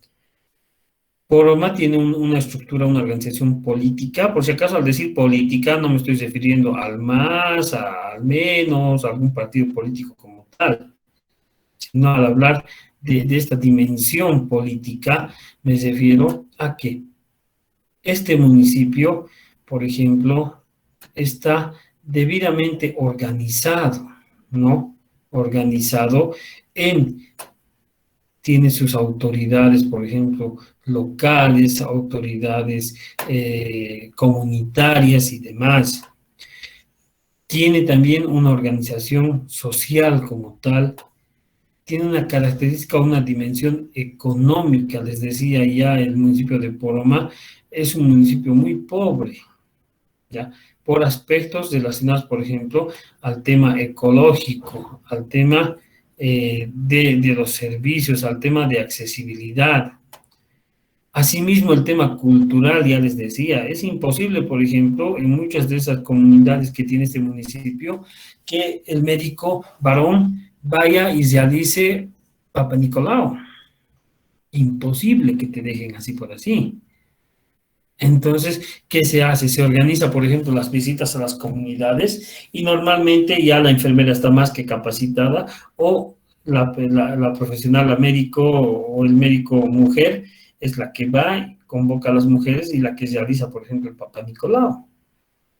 Poroma tiene una estructura, una organización política. Por si acaso, al decir política, no me estoy refiriendo al MAS, al menos, a algún partido político como tal, sino al hablar de esta dimensión política, me refiero a que este municipio, por ejemplo, está debidamente organizado, ¿no? Organizado tiene sus autoridades, por ejemplo, locales, autoridades comunitarias y demás. Tiene también una organización social como tal, tiene una característica, una dimensión económica. Les decía ya, el municipio de Poroma es un municipio muy pobre, ¿ya? Por aspectos relacionados, por ejemplo, al tema ecológico, al tema de los servicios, al tema de accesibilidad. Asimismo, el tema cultural, ya les decía, es imposible, por ejemplo, en muchas de esas comunidades que tiene este municipio, que el médico varón vaya y realice Papa Nicolau. Imposible que te dejen así por así. Entonces, ¿qué se hace? Se organiza, por ejemplo, las visitas a las comunidades y normalmente ya la enfermera está más que capacitada o la profesional, la médico o el médico mujer es la que va, convoca a las mujeres y la que realiza, por ejemplo, el Papa Nicolau.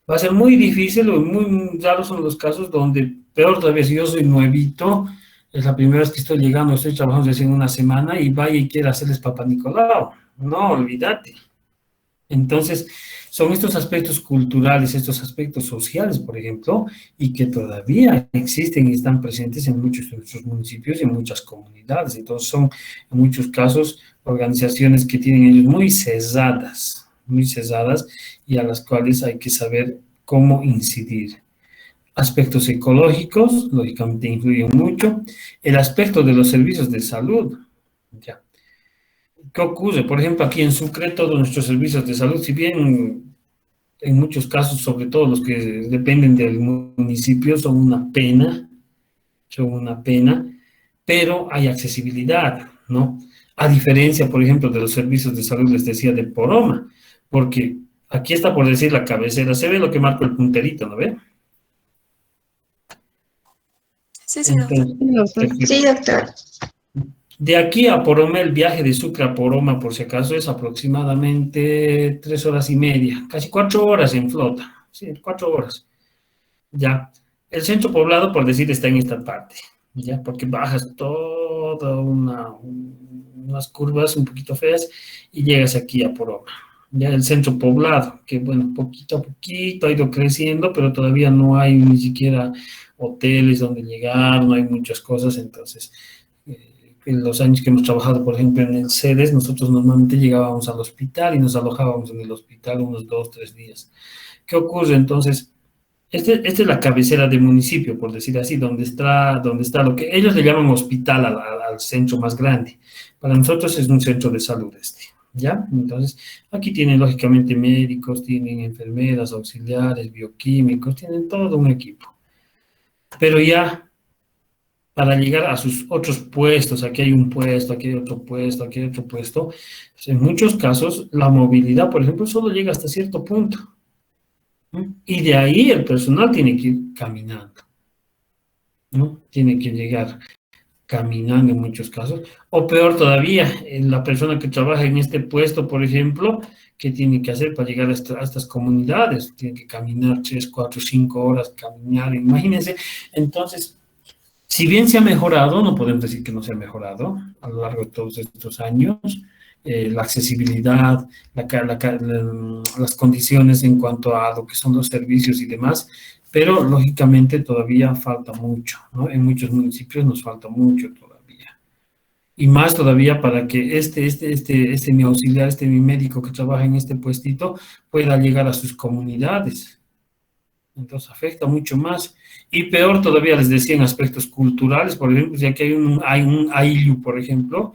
Va a ser muy difícil o muy raros son los casos donde, peor todavía, si yo soy nuevito, es la primera vez que estoy llegando, estoy trabajando recién una semana y vaya y quiera hacerles Papa Nicolau. No, olvídate. Entonces, son estos aspectos culturales, estos aspectos sociales, por ejemplo, y que todavía existen y están presentes en muchos de nuestros municipios y en muchas comunidades. Entonces, son en muchos casos organizaciones que tienen ellos muy cesadas y a las cuales hay que saber cómo incidir. Aspectos ecológicos, lógicamente, influyen mucho. El aspecto de los servicios de salud, ya. ¿Qué ocurre? Por ejemplo, aquí en Sucre, todos nuestros servicios de salud, si bien en muchos casos, sobre todo los que dependen del municipio, son una pena, pero hay accesibilidad, ¿no? A diferencia, por ejemplo, de los servicios de salud, les decía, de Poroma, porque aquí está por decir la cabecera, se ve lo que marco el punterito, ¿no ve? Sí, señor. Entonces, Sí, doctor. de aquí a Poroma, el viaje de Sucre a Poroma, por si acaso, es aproximadamente 3 horas y media, casi 4 horas en flota, sí, 4 horas. Ya, el centro poblado, por decir, está en esta parte, ya, porque bajas toda unas curvas un poquito feas y llegas aquí a Poroma. Ya el centro poblado, que bueno, poquito a poquito ha ido creciendo, pero todavía no hay ni siquiera hoteles donde llegar, no hay muchas cosas, entonces... en los años que hemos trabajado, por ejemplo, en el CEDES, nosotros normalmente llegábamos al hospital y nos alojábamos en el hospital unos 2, 3 días. ¿Qué ocurre? Entonces, esta es la cabecera del municipio, por decir así, donde está lo que ellos le llaman hospital al centro más grande. Para nosotros es un centro de salud ¿ya? Entonces, aquí tienen lógicamente médicos, tienen enfermeras, auxiliares, bioquímicos, tienen todo un equipo. Pero ya... para llegar a sus otros puestos, aquí hay un puesto, aquí hay otro puesto, aquí hay otro puesto, pues en muchos casos la movilidad, por ejemplo, solo llega hasta cierto punto. Y de ahí el personal tiene que ir caminando, ¿no? Tiene que llegar caminando en muchos casos, o peor todavía, la persona que trabaja en este puesto, por ejemplo, ¿qué tiene que hacer para llegar a estas comunidades? Tiene que caminar 3, 4, 5 horas, caminar, imagínense. Entonces, si bien se ha mejorado, no podemos decir que no se ha mejorado a lo largo de todos estos años, la accesibilidad, las condiciones en cuanto a lo que son los servicios y demás, pero lógicamente todavía falta mucho, ¿no? En muchos municipios nos falta mucho todavía. Y más todavía para que mi auxiliar, mi médico que trabaja en este puestito pueda llegar a sus comunidades. Entonces afecta mucho más. Y peor todavía, les decía, en aspectos culturales, por ejemplo, ya que hay un ayllu, por ejemplo,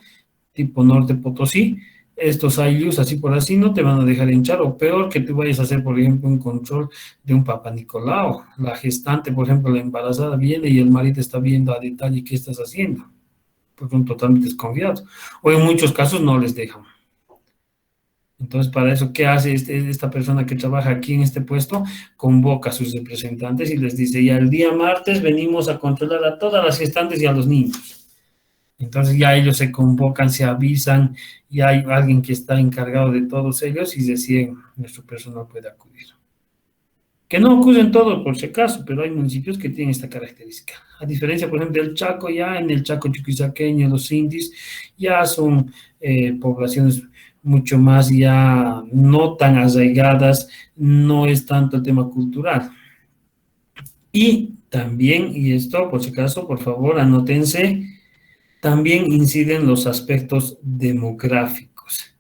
tipo Norte Potosí, estos ayllus, así por así, no te van a dejar hinchar, o peor que tú vayas a hacer, por ejemplo, un control de un Papa Nicolau. La gestante, por ejemplo, la embarazada viene y el marido está viendo a detalle qué estás haciendo, porque son totalmente desconfiados. O en muchos casos no les dejan. Entonces, para eso, ¿qué hace esta persona que trabaja aquí en este puesto? Convoca a sus representantes y les dice, ya el día martes venimos a controlar a todas las gestantes y a los niños. Entonces ya ellos se convocan, se avisan, y hay alguien que está encargado de todos ellos y deciden, nuestro personal puede acudir. Que no acuden todos por si acaso, pero hay municipios que tienen esta característica. A diferencia, por ejemplo, del Chaco, ya en el Chaco chuquisaqueño, los indis, ya son poblaciones mucho más ya no tan arraigadas, no es tanto el tema cultural. Y también, y esto por si acaso, por favor, anótense, también inciden los aspectos demográficos.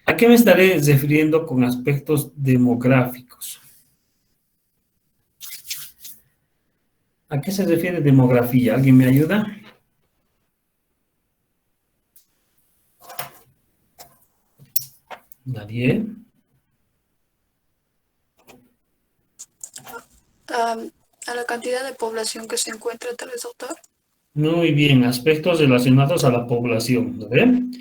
¿A qué me estaré refiriendo con aspectos demográficos? ¿A qué se refiere demografía? ¿Alguien me ayuda? ¿Nadie? A la cantidad de población que se encuentra, tal vez, doctor. Muy bien, aspectos relacionados a la población, ¿no ven?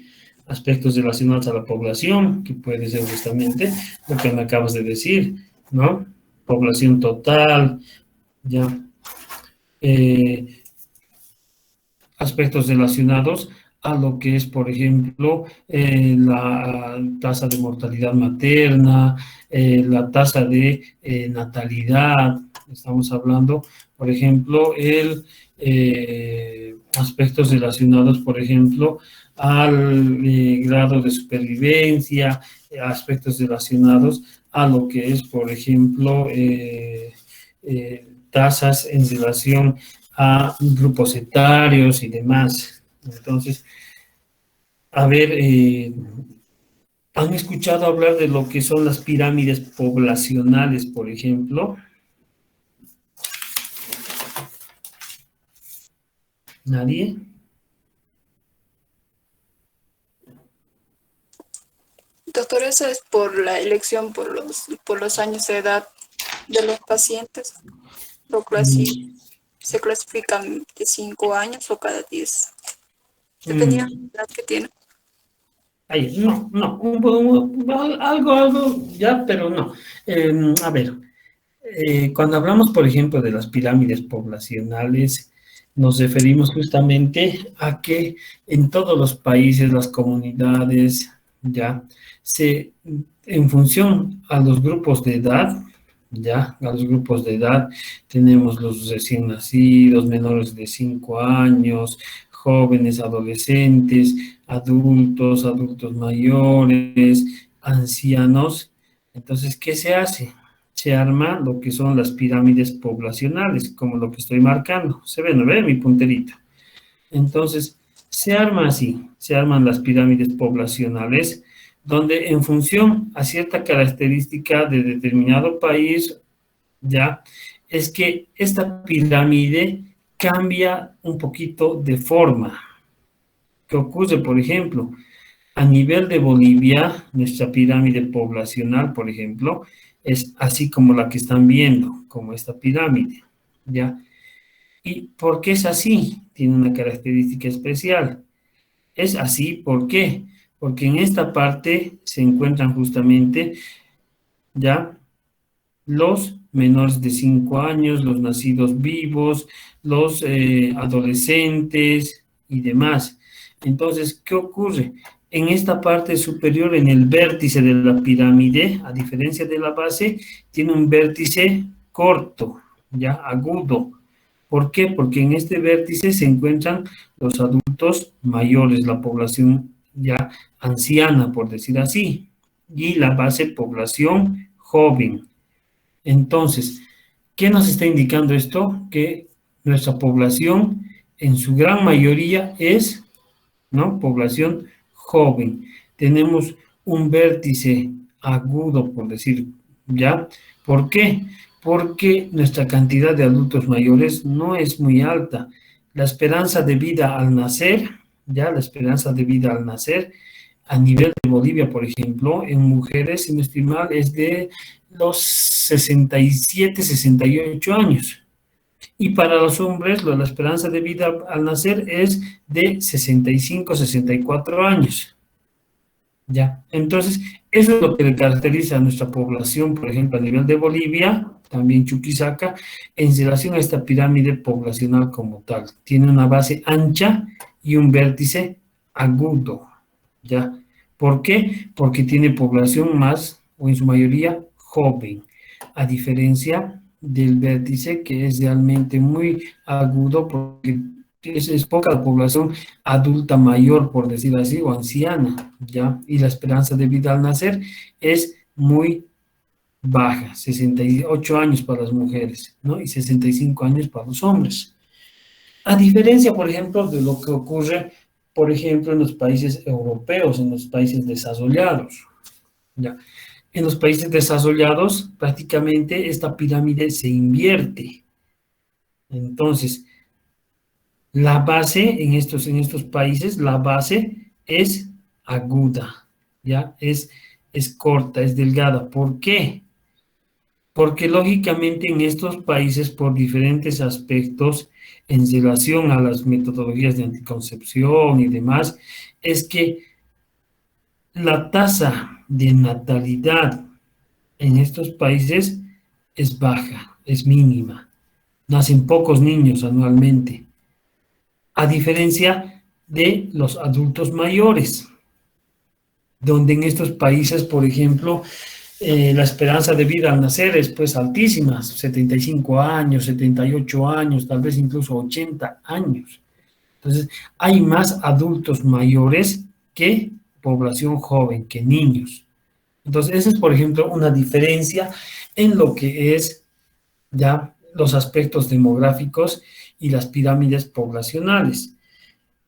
Aspectos relacionados a la población, que puede ser justamente lo que me acabas de decir, ¿no? Población total, ya. Aspectos relacionados a lo que es, por ejemplo, la tasa de mortalidad materna, la tasa de natalidad. Estamos hablando, por ejemplo, aspectos relacionados, por ejemplo, al grado de supervivencia, aspectos relacionados a lo que es, por ejemplo, tasas en relación a grupos etarios y demás. Entonces, a ver, ¿han escuchado hablar de lo que son las pirámides poblacionales, por ejemplo? ¿Nadie? Doctor, eso es por la elección, por los años de edad de los pacientes. Se clasifican de 5 años o cada 10. Dependiendo de la edad que tienen. Ahí, no, algo, ya, pero no. A ver, cuando hablamos, por ejemplo, de las pirámides poblacionales, nos referimos justamente a que en todos los países, las comunidades, ya, en función a los grupos de edad, ya, a los grupos de edad, tenemos los recién nacidos, menores de 5 años, jóvenes, adolescentes, adultos mayores, ancianos. Entonces, ¿qué se hace? Se arma lo que son las pirámides poblacionales, como lo que estoy marcando. ¿Se ve? ¿No ve mi punterito? Entonces, se arma así, se arman las pirámides poblacionales, donde en función a cierta característica de determinado país, ya, es que esta pirámide cambia un poquito de forma. ¿Qué ocurre? Por ejemplo, a nivel de Bolivia, nuestra pirámide poblacional, por ejemplo, es así como la que están viendo, como esta pirámide, ¿ya? ¿Y por qué es así? Tiene una característica especial. Es así, ¿por qué? Porque en esta parte se encuentran justamente, ¿ya?, los menores de 5 años, los nacidos vivos, los adolescentes y demás. Entonces, ¿qué ocurre? En esta parte superior, en el vértice de la pirámide, a diferencia de la base, tiene un vértice corto, ya agudo. ¿Por qué? Porque en este vértice se encuentran los adultos mayores, la población ya anciana, por decir así, y la base población joven. Entonces, ¿qué nos está indicando esto? Que nuestra población en su gran mayoría es, ¿no?, población joven. Tenemos un vértice agudo, por decir, ¿ya? ¿Por qué? Porque nuestra cantidad de adultos mayores no es muy alta. La esperanza de vida al nacer, ¿ya? La esperanza de vida al nacer a nivel de Bolivia, por ejemplo, en mujeres, si no estoy mal, es de los 67, 68 años. Y para los hombres, la esperanza de vida al nacer es de 65, 64 años. ¿Ya? Entonces, eso es lo que caracteriza a nuestra población, por ejemplo, a nivel de Bolivia, también Chuquisaca, en relación a esta pirámide poblacional como tal. Tiene una base ancha y un vértice agudo. ¿Ya? ¿Por qué? Porque tiene población más, o en su mayoría, joven, a diferencia del vértice que es realmente muy agudo porque es poca la población adulta mayor, por decir así, o anciana, ¿ya? Y la esperanza de vida al nacer es muy baja, 68 años para las mujeres, ¿no? Y 65 años para los hombres. A diferencia, por ejemplo, de lo que ocurre, por ejemplo, en los países europeos, en los países desarrollados, ¿ya? En los países desarrollados, prácticamente esta pirámide se invierte. Entonces, la base en estos países, la base es aguda, ¿ya? Es corta, es delgada. ¿Por qué? Porque lógicamente en estos países, por diferentes aspectos en relación a las metodologías de anticoncepción y demás, es que la tasa de natalidad en estos países es baja, es mínima. Nacen pocos niños anualmente, a diferencia de los adultos mayores, donde en estos países, por ejemplo, la esperanza de vida al nacer es pues altísima, 75 años, 78 años, tal vez incluso 80 años. Entonces, hay más adultos mayores que población joven, que niños. Entonces, esa es, por ejemplo, una diferencia en lo que es ya los aspectos demográficos y las pirámides poblacionales.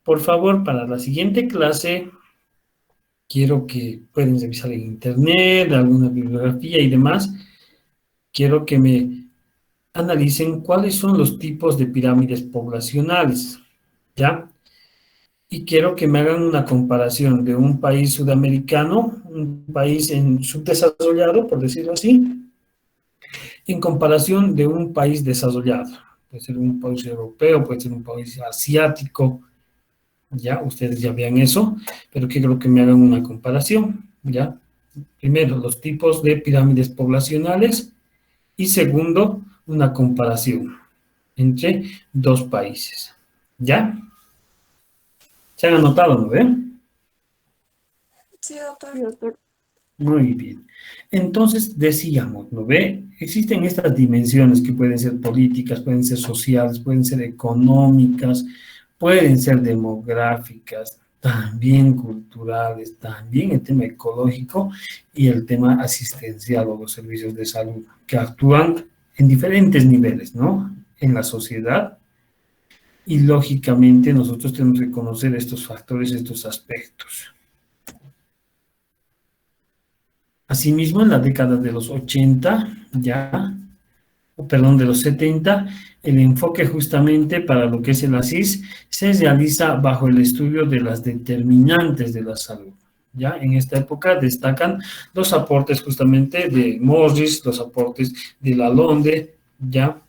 Por favor, para la siguiente clase, quiero que pueden revisar en internet, alguna bibliografía y demás. Quiero que me analicen cuáles son los tipos de pirámides poblacionales, ¿ya? Y quiero que me hagan una comparación de un país sudamericano, un país en subdesarrollado, por decirlo así, en comparación de un país desarrollado. Puede ser un país europeo, puede ser un país asiático, ya, ustedes ya vean eso, pero quiero que me hagan una comparación, ¿ya? Primero, los tipos de pirámides poblacionales y segundo, una comparación entre dos países, ¿ya? ¿Se han anotado, no ven? Sí, doctor. Muy bien. Entonces, decíamos, ¿no ve? Existen estas dimensiones que pueden ser políticas, pueden ser sociales, pueden ser económicas, pueden ser demográficas, también culturales, también el tema ecológico y el tema asistencial o los servicios de salud, que actúan en diferentes niveles, ¿no? En la sociedad. Y lógicamente nosotros tenemos que conocer estos factores, estos aspectos. Asimismo, en la década de los 80, de los 70, el enfoque justamente para lo que es el ASIS se realiza bajo el estudio de las determinantes de la salud. ¿Ya? En esta época destacan los aportes justamente de Morris, los aportes de Lalonde, ¿ya?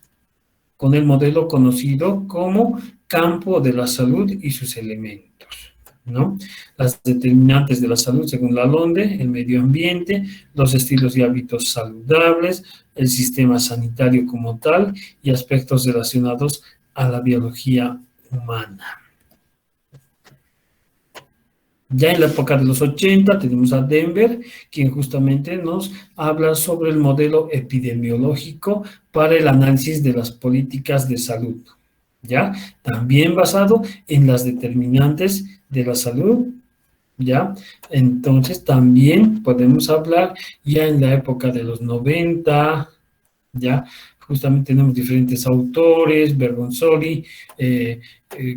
Con el modelo conocido como campo de la salud y sus elementos. ¿no? Las determinantes de la salud según la LONDE, el medio ambiente, los estilos y hábitos saludables, el sistema sanitario como tal y aspectos relacionados a la biología humana. Ya en la época de los 80 tenemos a Denver, quien justamente nos habla sobre el modelo epidemiológico para el análisis de las políticas de salud, ¿ya? También basado en las determinantes de la salud, ¿ya? Entonces también podemos hablar ya en la época de los 90, ¿ya? Justamente tenemos diferentes autores, Bergonzoli,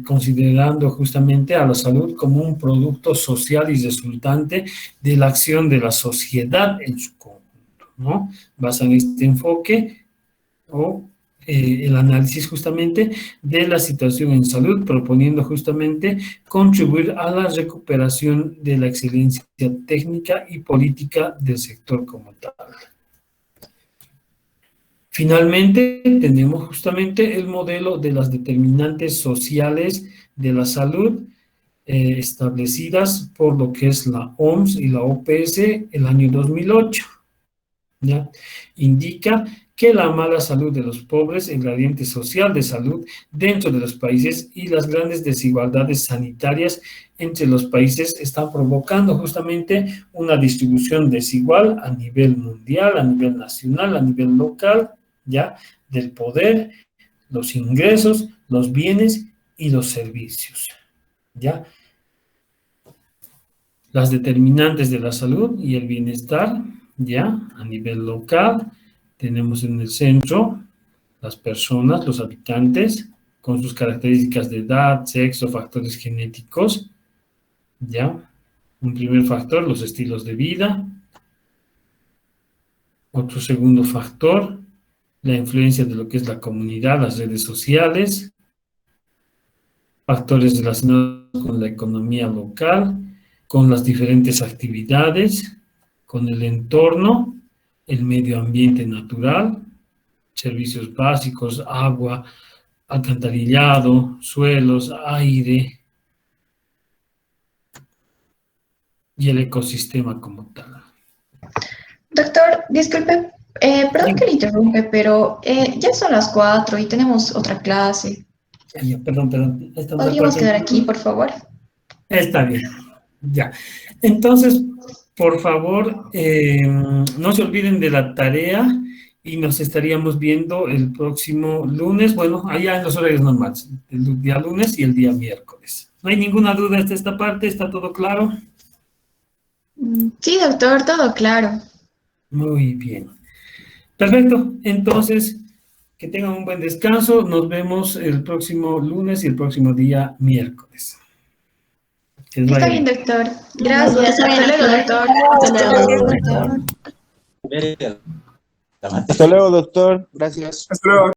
considerando justamente a la salud como un producto social y resultante de la acción de la sociedad en su conjunto, ¿no? Basan este enfoque o el análisis justamente de la situación en salud, proponiendo justamente contribuir a la recuperación de la excelencia técnica y política del sector como tal. Finalmente, tenemos justamente el modelo de las determinantes sociales de la salud establecidas por lo que es la OMS y la OPS el año 2008. ¿Ya? Indica que la mala salud de los pobres, el gradiente social de salud dentro de los países y las grandes desigualdades sanitarias entre los países están provocando justamente una distribución desigual a nivel mundial, a nivel nacional, a nivel local, ¿ya? Del poder, los ingresos, los bienes y los servicios, ¿ya? Las determinantes de la salud y el bienestar, ¿ya? A nivel local, tenemos en el centro las personas, los habitantes, con sus características de edad, sexo, factores genéticos, ¿ya? Un primer factor, los estilos de vida. Otro segundo factor, la influencia de lo que es la comunidad, las redes sociales, factores relacionados con la economía local, con las diferentes actividades, con el entorno, el medio ambiente natural, servicios básicos, agua, alcantarillado, suelos, aire y el ecosistema como tal. Doctor, disculpe, perdón que le interrumpe, pero ya son las 4 y tenemos otra clase. Ay, perdón. ¿Podríamos quedar aquí, por favor? Está bien, ya. Entonces, por favor, no se olviden de la tarea y nos estaríamos viendo el próximo lunes, bueno, allá en los horarios normales, el día lunes y el día miércoles. ¿No hay ninguna duda hasta esta parte? ¿Está todo claro? Sí, doctor, todo claro. Muy bien. Perfecto, entonces, que tengan un buen descanso. Nos vemos el próximo lunes y el próximo día miércoles. Está bien, doctor. Gracias. Hasta luego, doctor. Hasta luego, doctor. Gracias. Hasta luego.